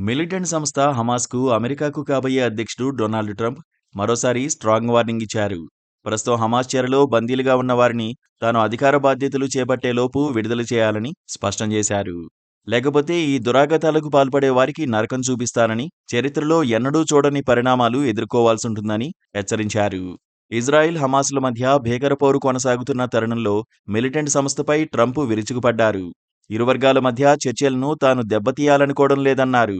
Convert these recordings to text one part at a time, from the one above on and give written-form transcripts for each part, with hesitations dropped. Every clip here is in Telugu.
మిలిటెంట్ సంస్థ హమాస్కు అమెరికాకు కాబోయే అధ్యక్షుడు డొనాల్డ్ ట్రంప్ మరోసారి స్ట్రాంగ్ వార్నింగ్ ఇచ్చారు. ప్రస్తుతం హమాస్ చెరలో బందీలుగా ఉన్న వారిని తాను అధికార బాధ్యతలు చేపట్టేలోపు విడుదల చేయాలని స్పష్టం చేశారు. లేకపోతే ఈ దురాగతాలకు పాల్పడే వారికి నరకం చూపిస్తానని, చరిత్రలో ఎన్నడూ చూడని పరిణామాలు ఎదుర్కోవాల్సుంటుందని హెచ్చరించారు. ఇజ్రాయిల్ హమాస్ల మధ్య భీకర పోరు కొనసాగుతున్న తరుణంలో మిలిటెంట్ సంస్థపై ట్రంప్ విరుచుకుపడ్డారు. ఇరు వర్గాల మధ్య చర్చలను తాను దెబ్బతీయాలనుకోవడం లేదన్నారు.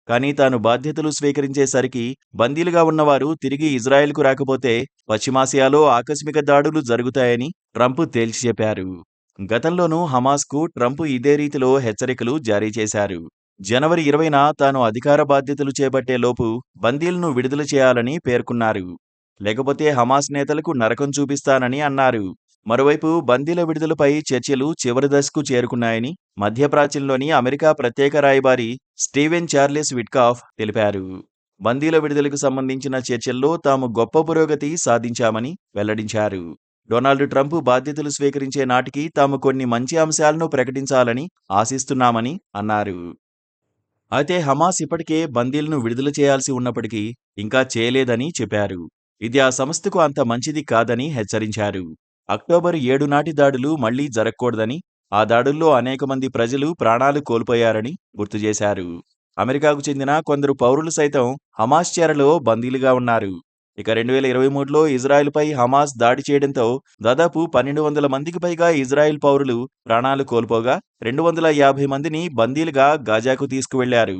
కానీ తాను బాధ్యతలు స్వీకరించేసరికి బందీలుగా ఉన్నవారు తిరిగి ఇజ్రాయెల్కు రాకపోతే పశ్చిమాసియాలో ఆకస్మిక దాడులు జరుగుతాయని ట్రంప్ తేల్చి చెప్పారు. గతంలోనూ హమాస్కు ట్రంప్ ఇదే రీతిలో హెచ్చరికలు జారీ చేశారు. జనవరి 20న తాను అధికార బాధ్యతలు చేపట్టేలోపు బందీలను విడుదల చేయాలని పేర్కొన్నారు. లేకపోతే హమాస్ నేతలకు నరకం చూపిస్తానని అన్నారు. మరోవైపు బందీల విడుదలపై చర్చలు చివరి దశకు చేరుకున్నాయని మధ్యప్రాచ్యంలోని అమెరికా ప్రత్యేక రాయబారి స్టీవెన్ చార్లెస్ విట్కాఫ్ తెలిపారు. బందీల విడుదలకు సంబంధించిన చర్చల్లో తాము గొప్ప పురోగతి సాధించామని వెల్లడించారు. డొనాల్డ్ ట్రంప్ బాధ్యతలు స్వీకరించే నాటికి తాము కొన్ని మంచి అంశాలను ప్రకటించాలని ఆశిస్తున్నామని అన్నారు. అయితే హమాస్ ఇప్పటికే బందీలను విడుదల చేయాల్సి ఉన్నప్పటికీ ఇంకా చేయలేదని చెప్పారు. ఇది ఆ సంస్థకు అంత మంచిది కాదని హెచ్చరించారు. అక్టోబర్ 7 నాటి దాడులు మళ్లీ జరగకూడదని, ఆ దాడుల్లో అనేక మంది ప్రజలు ప్రాణాలు కోల్పోయారని గుర్తు చేశారు. అమెరికాకు చెందిన కొందరు పౌరులు సైతం హమాస్ చెరలో బందీలుగా ఉన్నారు. ఇక 2023లో ఇజ్రాయెల్పై హమాస్ దాడి చేయడంతో దాదాపు 1200 మందికి పైగా ఇజ్రాయెల్ పౌరులు ప్రాణాలు కోల్పోగా 250 మందిని బందీలుగా గాజాకు తీసుకువెళ్లారు.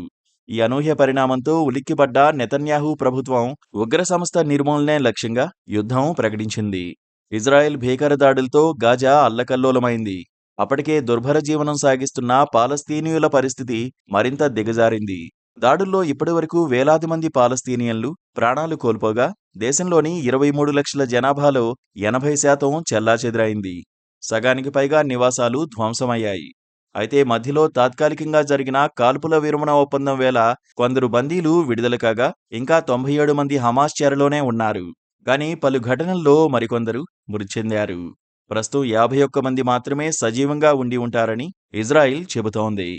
ఈ అనూహ్య పరిణామంతో ఉలిక్కిపడ్డ నెతన్యాహు ప్రభుత్వం ఉగ్ర సంస్థ నిర్మూలనే లక్ష్యంగా యుద్ధం ప్రకటించింది. ఇజ్రాయెల్ భీకర దాడులతో గాజా అల్లకల్లోలమైంది. అప్పటికే దుర్భర జీవనం సాగిస్తున్న పాలస్తీనియుల పరిస్థితి మరింత దిగజారింది. దాడుల్లో ఇప్పటివరకు వేలాది మంది పాలస్తీనియన్లు ప్రాణాలు కోల్పోగా దేశంలోని 23 లక్షల జనాభాలో 80% చెల్లాచెదురైంది. సగానికి పైగా నివాసాలు ధ్వంసమయ్యాయి. అయితే మధ్యలో తాత్కాలికంగా జరిగిన కాల్పుల విరమణ ఒప్పందం వేళ కొందరు బందీలు విడుదల కాగా ఇంకా 97 మంది హమాస్ చెరలోనే ఉన్నారు. కానీ పలు ఘటనల్లో మరికొందరు మృతి చెందారు. ప్రస్తుతం 51 మంది మాత్రమే సజీవంగా ఉండి ఉంటారని ఇజ్రాయిల్ చెబుతోంది.